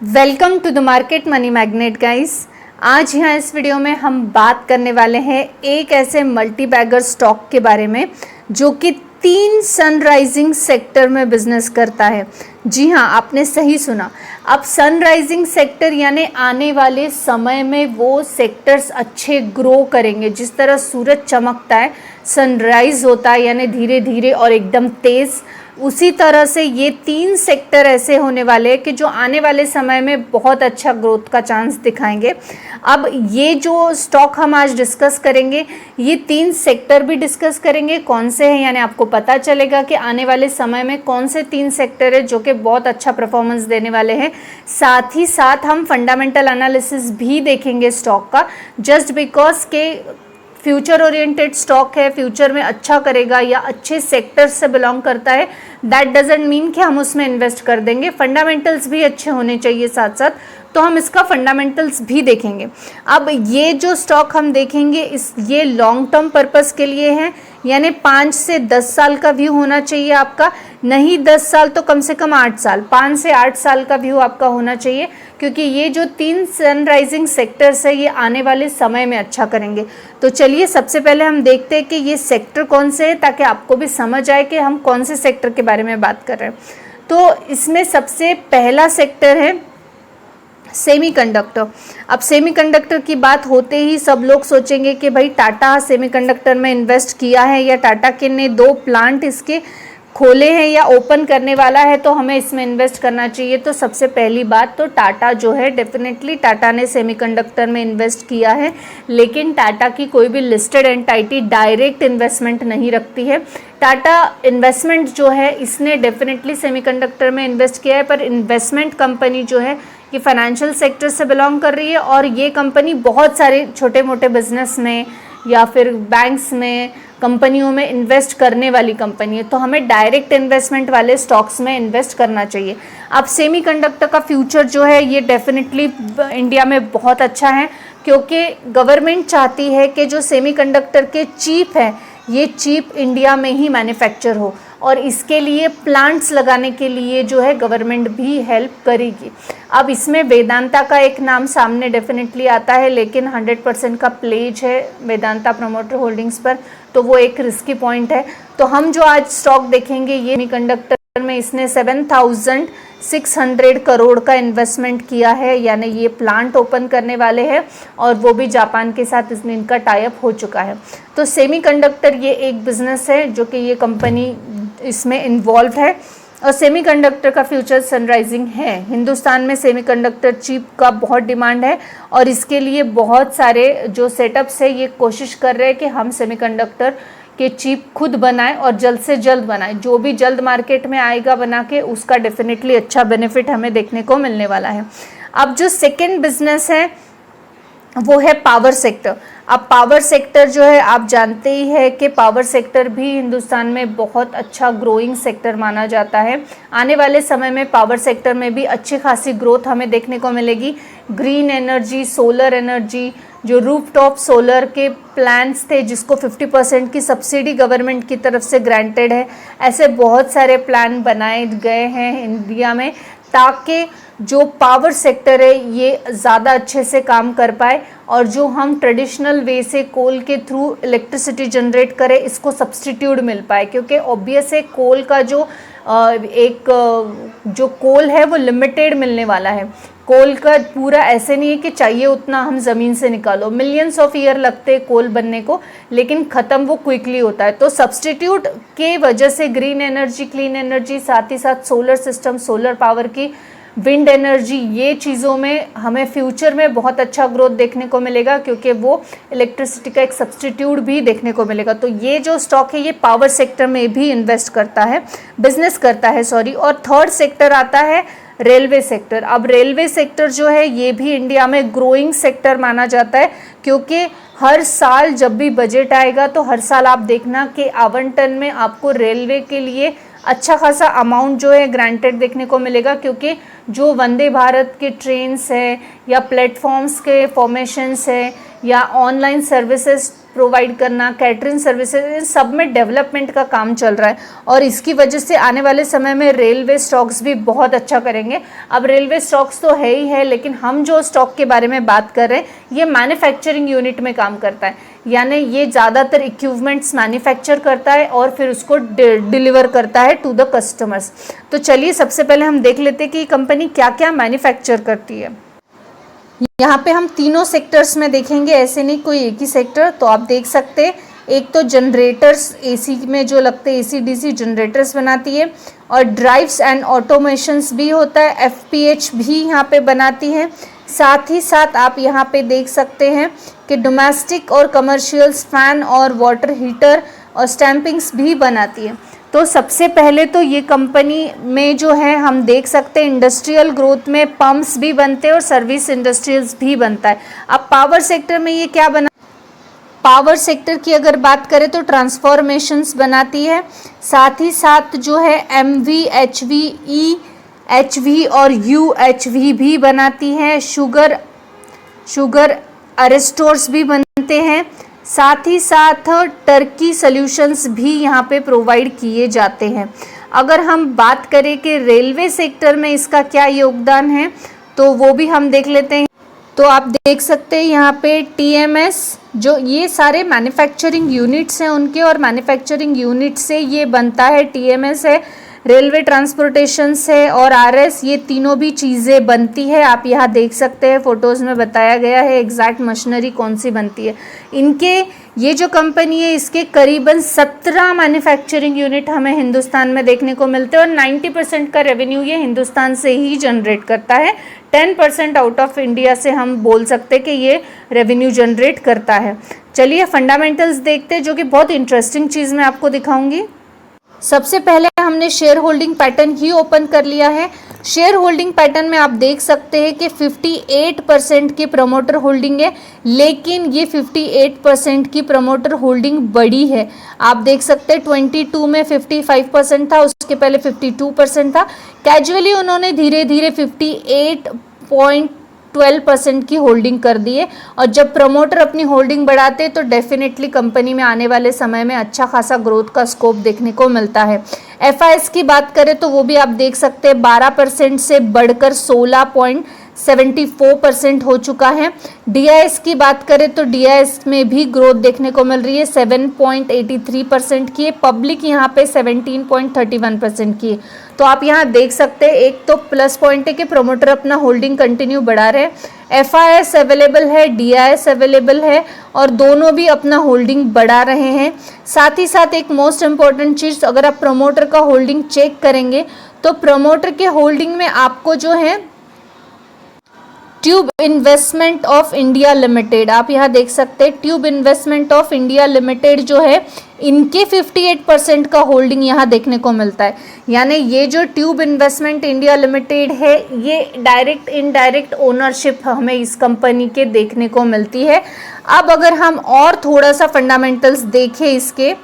Welcome to the market money magnet guys. आज यहाँ इस वीडियो में हम बात करने वाले हैं एक ऐसे मल्टी बैगर स्टॉक के बारे में जो कि 3 सनराइजिंग सेक्टर में बिजनेस करता है। जी हाँ, आपने सही सुना। अब सनराइजिंग सेक्टर यानी आने वाले समय में वो सेक्टर्स अच्छे ग्रो करेंगे। जिस तरह सूरज चमकता है, सनराइज होता है यानी धीरे धीरे और एकदम तेज़, उसी तरह से ये 3 सेक्टर ऐसे होने वाले हैं कि जो आने वाले समय में बहुत अच्छा ग्रोथ का चांस दिखाएंगे। अब ये जो स्टॉक हम आज डिस्कस करेंगे, ये 3 सेक्टर भी डिस्कस करेंगे कौन से हैं, यानी आपको पता चलेगा कि आने वाले समय में कौन से 3 सेक्टर है जो कि बहुत अच्छा परफॉर्मेंस देने वाले हैं। साथ ही साथ हम फंडामेंटल एनालिसिस भी देखेंगे स्टॉक का, जस्ट बिकॉज के फ्यूचर ओरिएंटेड स्टॉक है, फ्यूचर में अच्छा करेगा या अच्छे सेक्टर से बिलोंग करता है, दैट डजेंट मीन कि हम उसमें इन्वेस्ट कर देंगे। फंडामेंटल्स भी अच्छे होने चाहिए साथ साथ, तो हम इसका फंडामेंटल्स भी देखेंगे। अब ये जो स्टॉक हम देखेंगे ये लॉन्ग टर्म पर्पस के लिए है, यानी 5 से 10 साल का व्यू होना चाहिए आपका, नहीं 10 साल तो कम से कम 8 साल, 5 से 8 साल का व्यू आपका होना चाहिए, क्योंकि ये जो 3 सनराइजिंग सेक्टर्स है ये आने वाले समय में अच्छा करेंगे। तो चलिए सबसे पहले हम देखते हैं कि ये सेक्टर कौन से हैं, ताकि आपको भी समझ आए कि हम कौन से सेक्टर के बारे में बात कर रहे हैं। तो इसमें सबसे पहला सेक्टर है सेमीकंडक्टर। अब सेमीकंडक्टर की बात होते ही सब लोग सोचेंगे कि भाई टाटा सेमीकंडक्टर में इन्वेस्ट किया है या टाटा के ने 2 प्लांट इसके खोले हैं या ओपन करने वाला है, तो हमें इसमें इन्वेस्ट करना चाहिए। तो सबसे पहली बात तो टाटा जो है, डेफिनेटली टाटा ने सेमीकंडक्टर में इन्वेस्ट किया है, लेकिन टाटा की कोई भी लिस्टेड एंटिटी डायरेक्ट इन्वेस्टमेंट नहीं रखती है। टाटा इन्वेस्टमेंट जो है इसने डेफिनेटली सेमीकंडक्टर में इन्वेस्ट किया है, पर इन्वेस्टमेंट कंपनी जो है ये फाइनेंशियल सेक्टर से बिलोंग कर रही है, और ये कंपनी बहुत सारे छोटे मोटे बिजनेस में या फिर बैंक्स में, कंपनियों में इन्वेस्ट करने वाली कंपनी है। तो हमें डायरेक्ट इन्वेस्टमेंट वाले स्टॉक्स में इन्वेस्ट करना चाहिए। अब सेमीकंडक्टर का फ्यूचर जो है ये डेफिनेटली इंडिया में बहुत अच्छा है, क्योंकि गवर्नमेंट चाहती है कि जो सेमीकंडक्टर के चिप है ये चिप इंडिया में ही मैन्युफैक्चर हो, और इसके लिए प्लांट्स लगाने के लिए जो है गवर्नमेंट भी हेल्प करेगी। अब इसमें वेदांता का एक नाम सामने डेफिनेटली आता है, लेकिन 100% का प्लेज है वेदांता प्रमोटर होल्डिंग्स पर, तो वो एक रिस्की पॉइंट है। तो हम जो आज स्टॉक देखेंगे ये सेमीकंडक्टर में इसने 7,600 करोड़ का इन्वेस्टमेंट किया है, यानी ये प्लांट ओपन करने वाले हैं, और वो भी जापान के साथ इनका टाई अप हो चुका है। तो सेमीकंडक्टर ये एक बिजनेस है जो कि ये कंपनी इसमें इन्वॉल्व है, और सेमीकंडक्टर का फ्यूचर सनराइजिंग है। हिंदुस्तान में सेमीकंडक्टर चिप का बहुत डिमांड है, और इसके लिए बहुत सारे जो सेटअप्स है ये कोशिश कर रहे हैं कि हम सेमीकंडक्टर के चिप खुद बनाएं और जल्द से जल्द बनाएं। जो भी जल्द मार्केट में आएगा बना के, उसका डेफिनेटली अच्छा बेनिफिट हमें देखने को मिलने वाला है। अब जो सेकेंड बिजनेस है वो है पावर सेक्टर। अब पावर सेक्टर जो है आप जानते ही है कि पावर सेक्टर भी हिंदुस्तान में बहुत अच्छा ग्रोइंग सेक्टर माना जाता है। आने वाले समय में पावर सेक्टर में भी अच्छी खासी ग्रोथ हमें देखने को मिलेगी। ग्रीन एनर्जी, सोलर एनर्जी, जो रूफटॉप सोलर के प्लान्स थे जिसको 50% की सब्सिडी गवर्नमेंट की तरफ से ग्रांटेड है, ऐसे बहुत सारे प्लान बनाए गए हैं इंडिया में, ताकि जो पावर सेक्टर है ये ज़्यादा अच्छे से काम कर पाए, और जो हम ट्रेडिशनल वे से कोल के थ्रू इलेक्ट्रिसिटी जनरेट करें इसको सब्सटीट्यूट मिल पाए। क्योंकि ऑब्वियस है कोल का जो जो कोल है वो लिमिटेड मिलने वाला है। कोल का पूरा ऐसे नहीं है कि चाहिए उतना हम ज़मीन से निकालो, मिलियंस ऑफ ईयर लगते हैं कोल बनने को, लेकिन ख़त्म वो क्विकली होता है। तो सब्सटीट्यूट के वजह से ग्रीन एनर्जी, क्लीन एनर्जी, साथ ही साथ सोलर सिस्टम, सोलर पावर की, विंड एनर्जी, ये चीज़ों में हमें फ्यूचर में बहुत अच्छा ग्रोथ देखने को मिलेगा, क्योंकि वो इलेक्ट्रिसिटी का एक सब्सटीट्यूट भी देखने को मिलेगा। तो ये जो स्टॉक है ये पावर सेक्टर में भी इन्वेस्ट करता है, बिजनेस करता है सॉरी। और थर्ड सेक्टर आता है रेलवे सेक्टर। अब रेलवे सेक्टर जो है ये भी इंडिया में ग्रोइंग सेक्टर माना जाता है, क्योंकि हर साल जब भी बजट आएगा तो हर साल आप देखना कि आवंटन में आपको रेलवे के लिए अच्छा खासा अमाउंट जो है ग्रांटेड देखने को मिलेगा। क्योंकि जो वंदे भारत के ट्रेन्स है या प्लेटफॉर्म्स के फॉर्मेशंस है या ऑनलाइन सर्विसेज प्रोवाइड करना, कैटरिंग सर्विसेज, इन सब में डेवलपमेंट का काम चल रहा है और इसकी वजह से आने वाले समय में रेलवे स्टॉक्स भी बहुत अच्छा करेंगे। अब रेलवे स्टॉक्स तो है ही है, लेकिन हम जो स्टॉक के बारे में बात कर रहे हैं ये मैन्युफैक्चरिंग यूनिट में काम करता है, यानी ये ज़्यादातर इक्विपमेंट्स मैन्युफैक्चर करता है और फिर उसको डिलीवर करता है टू द कस्टमर्स। तो चलिए सबसे पहले हम देख लेते हैं कि ये कंपनी क्या क्या मैन्युफैक्चर करती है। यहाँ पे हम तीनों सेक्टर्स में देखेंगे, ऐसे नहीं कोई एक ही सेक्टर। तो आप देख सकते हैं, एक तो जनरेटर्स, एसी में जो लगते हैं एसी डीसी जनरेटर्स बनाती है, और ड्राइव्स एंड ऑटोमेशंस भी होता है, एफपीएच भी यहाँ पे बनाती है। साथ ही साथ आप यहाँ पे देख सकते हैं कि डोमेस्टिक और कमर्शियल्स, फैन और वाटर हीटर और स्टैंपिंग्स भी बनाती है। तो सबसे पहले तो ये कंपनी में जो है हम देख सकते हैं इंडस्ट्रियल ग्रोथ में पंप्स भी बनते हैं और सर्विस इंडस्ट्रियल्स भी बनता है। अब पावर सेक्टर में ये क्या बना, पावर सेक्टर की अगर बात करें तो ट्रांसफॉर्मेशंस बनाती है, साथ ही साथ जो है एमवी, एचवी, ईएचवी और यूएचवी भी बनाती है, शुगर अरेस्टोर्स भी बनते हैं, साथ ही साथ टर्की सॉल्यूशंस भी यहाँ पे प्रोवाइड किए जाते हैं। अगर हम बात करें कि रेलवे सेक्टर में इसका क्या योगदान है तो वो भी हम देख लेते हैं। तो आप देख सकते हैं यहाँ पे टीएमएस, जो ये सारे मैन्युफैक्चरिंग यूनिट्स हैं उनके, और मैन्युफैक्चरिंग यूनिट से ये बनता है, टीएमएस है, रेलवे ट्रांसपोर्टेशन है और आरएस, ये तीनों भी चीज़ें बनती है। आप यहाँ देख सकते हैं फोटोज़ में बताया गया है एग्जैक्ट मशीनरी कौन सी बनती है। इनके ये जो कंपनी है इसके करीबन 17 मैन्युफैक्चरिंग यूनिट हमें हिंदुस्तान में देखने को मिलते हैं और 90% का रेवेन्यू ये हिंदुस्तान से ही जनरेट करता है। 10% आउट ऑफ इंडिया से हम बोल सकते हैं कि ये रेवेन्यू जनरेट करता है। चलिए फंडामेंटल्स देखते हैं, जो कि बहुत इंटरेस्टिंग चीज़ मैं आपको दिखाऊंगी। सबसे पहले हमने शेयर होल्डिंग पैटर्न ही ओपन कर लिया है। शेयर होल्डिंग पैटर्न में आप देख सकते हैं कि 58% की प्रमोटर होल्डिंग है, लेकिन ये 58% की प्रमोटर होल्डिंग बड़ी है। आप देख सकते हैं 22 में 55% था, उसके पहले 52% था। कैजुअली उन्होंने धीरे धीरे 58.12% की होल्डिंग कर दी है, और जब प्रमोटर अपनी होल्डिंग बढ़ाते तो डेफिनेटली कंपनी में आने वाले समय में अच्छा खासा ग्रोथ का स्कोप देखने को मिलता है। एफआईएस की बात करें तो वो भी आप देख सकते हैं 12% से बढ़कर 16.74% हो चुका है। डीआईएस की बात करें तो डीआईएस में भी ग्रोथ देखने को मिल रही है, 7.83% की है। पब्लिक यहाँ पे 17.31% की है। तो आप यहाँ देख सकते हैं, एक तो प्लस पॉइंट है कि प्रोमोटर अपना होल्डिंग कंटिन्यू बढ़ा रहे हैं, एफआईएस अवेलेबल है, डीआईएस अवेलेबल है, और दोनों भी अपना होल्डिंग बढ़ा रहे हैं। साथ ही साथ एक मोस्ट इम्पॉर्टेंट चीज़, अगर आप प्रमोटर का होल्डिंग चेक करेंगे तो प्रमोटर के होल्डिंग में आपको जो है tube investment of India limited, आप यहाँ देख सकते हैं tube investment of India limited जो है, इनके 58% का होल्डिंग यहाँ देखने को मिलता है। यानी ये जो ट्यूब इन्वेस्टमेंट इंडिया लिमिटेड है, ये डायरेक्ट इनडायरेक्ट ओनरशिप हमें इस कंपनी के देखने को मिलती है। अब अगर हम और थोड़ा सा फंडामेंटल्स देखें इसके,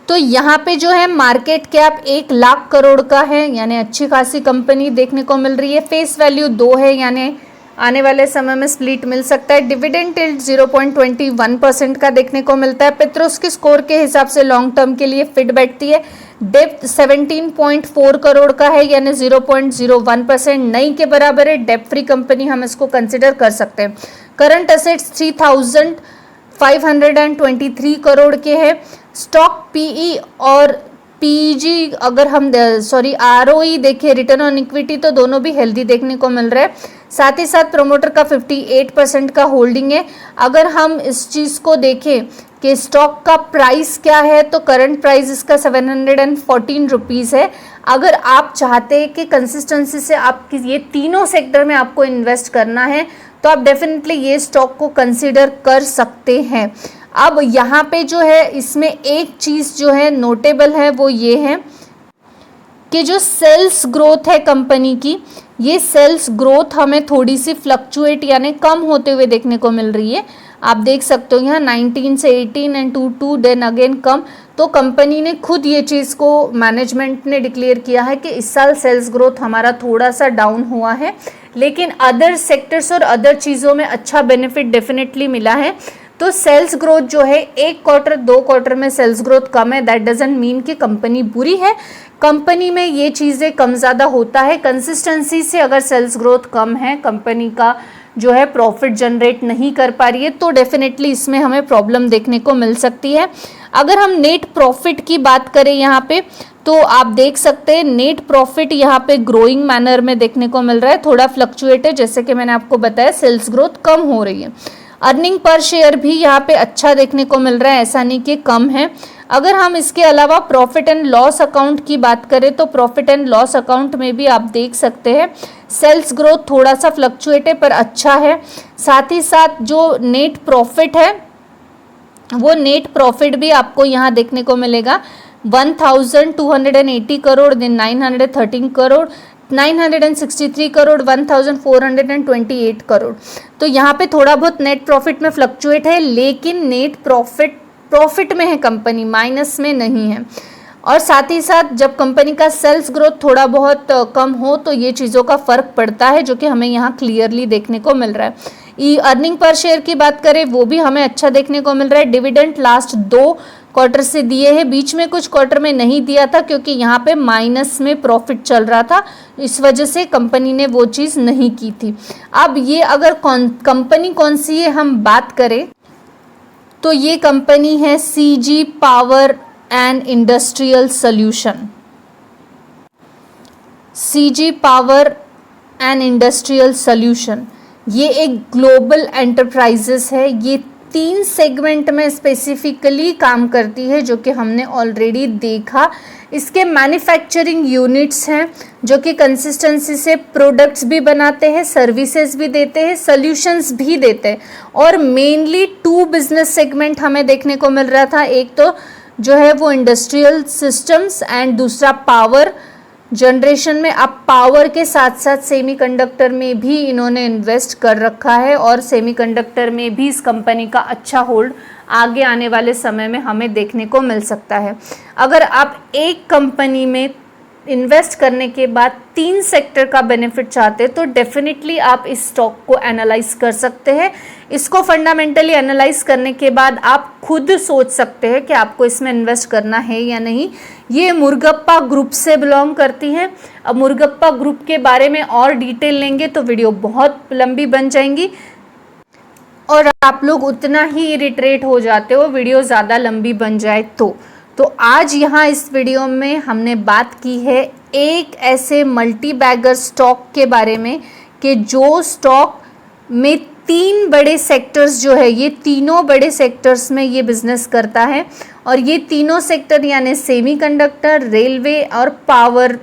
तो यहाँ पे जो है मार्केट कैप 1 लाख करोड़ का है, यानी अच्छी खासी कंपनी देखने को मिल रही है। फेस वैल्यू 2 है, यानी आने वाले समय में स्प्लिट मिल सकता है। डिविडेंड यील्ड 0.21% का देखने को मिलता है। पेट्रोस्की स्कोर के हिसाब से लॉन्ग टर्म के लिए फिट बैठती है। डेप्थ 17.4 करोड़ का है, यानी 0.01%, नई के बराबर है। डेप्ट फ्री कंपनी हम इसको कंसिडर कर सकते हैं। करंट असेट्स 3,523 करोड़ के है। स्टॉक पीई और पीजी अगर हम आरओई देखें, रिटर्न ऑन इक्विटी, तो दोनों भी हेल्दी देखने को मिल रहा है। साथ ही साथ प्रमोटर का 58% का होल्डिंग है। अगर हम इस चीज़ को देखें कि स्टॉक का प्राइस क्या है, तो करंट प्राइस इसका 714 रुपीज़ है। अगर आप चाहते हैं कि कंसिस्टेंसी से आपकी ये तीनों सेक्टर में आपको इन्वेस्ट करना है, तो आप डेफिनेटली ये स्टॉक को कंसिडर कर सकते हैं। अब यहाँ पे जो है इसमें एक चीज़ जो है नोटेबल है, वो ये है कि जो सेल्स ग्रोथ है कंपनी की, ये सेल्स ग्रोथ हमें थोड़ी सी फ्लक्चुएट यानी कम होते हुए देखने को मिल रही है। आप देख सकते हो यहाँ 19 से 18 एंड 22 देन अगेन कम। तो कंपनी ने खुद ये चीज़ को, मैनेजमेंट ने डिक्लेयर किया है कि इस साल सेल्स ग्रोथ हमारा थोड़ा सा डाउन हुआ है, लेकिन अदर सेक्टर्स और अदर चीज़ों में अच्छा बेनिफिट डेफिनेटली मिला है। तो सेल्स ग्रोथ जो है 1 क्वार्टर 2 क्वार्टर में सेल्स ग्रोथ कम है, दैट डजंट मीन कि कंपनी बुरी है। कंपनी में ये चीज़ें कम ज़्यादा होता है। कंसिस्टेंसी से अगर सेल्स ग्रोथ कम है, कंपनी का जो है प्रॉफिट जनरेट नहीं कर पा रही है, तो डेफिनेटली इसमें हमें प्रॉब्लम देखने को मिल सकती है। अगर हम नेट प्रॉफिट की बात करें यहाँ पे, तो आप देख सकते हैं नेट प्रॉफिट यहाँ पे ग्रोइंग मैनर में देखने को मिल रहा है, थोड़ा फ्लक्चुएट है, जैसे कि मैंने आपको बताया सेल्स ग्रोथ कम हो रही है। अर्निंग पर शेयर भी यहाँ पे अच्छा देखने को मिल रहा है, ऐसा नहीं कि कम है। अगर हम इसके अलावा प्रॉफिट एंड लॉस अकाउंट की बात करें तो प्रॉफिट एंड लॉस अकाउंट में भी आप देख सकते हैं सेल्स ग्रोथ थोड़ा सा फ्लक्चुएट है पर अच्छा है। साथ ही साथ जो नेट प्रॉफिट है वो नेट प्रॉफिट भी आपको यहाँ देखने को मिलेगा 1280 करोड़, देन 913 करोड़, 963 करोड़, 1428 करोड़। तो यहाँ पे थोड़ा बहुत नेट प्रॉफिट में फ्लक्चुएट है, लेकिन नेट प्रॉफिट में है कंपनी, माइनस में नहीं है। और साथ ही साथ जब कंपनी का सेल्स ग्रोथ थोड़ा बहुत कम हो तो ये चीज़ों का फ़र्क पड़ता है, जो कि हमें यहाँ क्लियरली देखने को मिल रहा है। अर्निंग पर शेयर की बात करें वो भी हमें अच्छा देखने को मिल रहा है। डिविडेंड लास्ट 2 क्वार्टर से दिए हैं, बीच में कुछ क्वार्टर में नहीं दिया था क्योंकि यहाँ पे माइनस में प्रॉफिट चल रहा था, इस वजह से कंपनी ने वो चीज़ नहीं की थी। अब ये अगर कंपनी कौन सी है हम बात करें तो ये कंपनी है CG power and industrial solution. CG power and industrial solution ये एक ग्लोबल एंटरप्राइजेस है। ये 3 सेगमेंट में स्पेसिफिकली काम करती है, जो कि हमने ऑलरेडी देखा। इसके मैन्युफैक्चरिंग यूनिट्स हैं जो कि कंसिस्टेंसी से प्रोडक्ट्स भी बनाते हैं, सर्विसेज भी देते हैं, सॉल्यूशंस भी देते हैं। और मेनली 2 बिजनेस सेगमेंट हमें देखने को मिल रहा था, एक तो जो है वो इंडस्ट्रियल सिस्टम्स एंड दूसरा पावर जनरेशन में। अब पावर के साथ साथ सेमीकंडक्टर में भी इन्होंने इन्वेस्ट कर रखा है और सेमीकंडक्टर में भी इस कंपनी का अच्छा होल्ड आगे आने वाले समय में हमें देखने को मिल सकता है। अगर आप एक कंपनी में इन्वेस्ट करने के बाद 3 सेक्टर का बेनिफिट चाहते हैं तो डेफिनेटली आप इस स्टॉक को एनालाइज कर सकते हैं। इसको फंडामेंटली एनालाइज करने के बाद आप खुद सोच सकते हैं कि आपको इसमें इन्वेस्ट करना है या नहीं। ये मुरुगप्पा ग्रुप से बिलोंग करती हैं। अब मुरुगप्पा ग्रुप के बारे में और डिटेल लेंगे तो वीडियो बहुत लंबी बन जाएंगी और आप लोग उतना ही इरिटेट हो जाते हो वीडियो ज़्यादा लंबी बन जाए तो आज यहाँ इस वीडियो में हमने बात की है एक ऐसे मल्टी बैगर स्टॉक के बारे में कि जो स्टॉक में 3 बड़े सेक्टर्स जो है, ये तीनों बड़े सेक्टर्स में ये बिजनेस करता है। और ये तीनों सेक्टर यानी सेमीकंडक्टर, रेलवे और पावर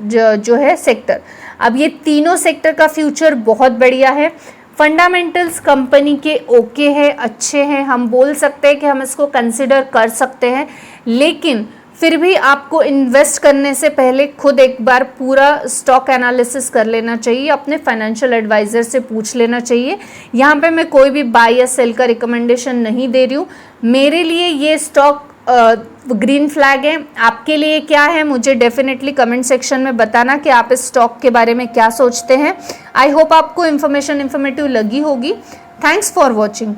जो है सेक्टर, अब ये तीनों सेक्टर का फ्यूचर बहुत बढ़िया है। फंडामेंटल्स कंपनी के ओके है, अच्छे हैं, हम बोल सकते हैं कि हम इसको कंसिडर कर सकते हैं। लेकिन फिर भी आपको इन्वेस्ट करने से पहले खुद एक बार पूरा स्टॉक एनालिसिस कर लेना चाहिए, अपने फाइनेंशियल एडवाइज़र से पूछ लेना चाहिए। यहाँ पे मैं कोई भी बाय या सेल का रिकमेंडेशन नहीं दे रही हूँ। मेरे लिए ये स्टॉक ग्रीन फ्लैग है। आपके लिए क्या है मुझे डेफिनेटली कमेंट सेक्शन में बताना कि आप इस स्टॉक के बारे में क्या सोचते हैं। आई होप आपको इन्फॉर्मेटिव लगी होगी। Thanks for watching.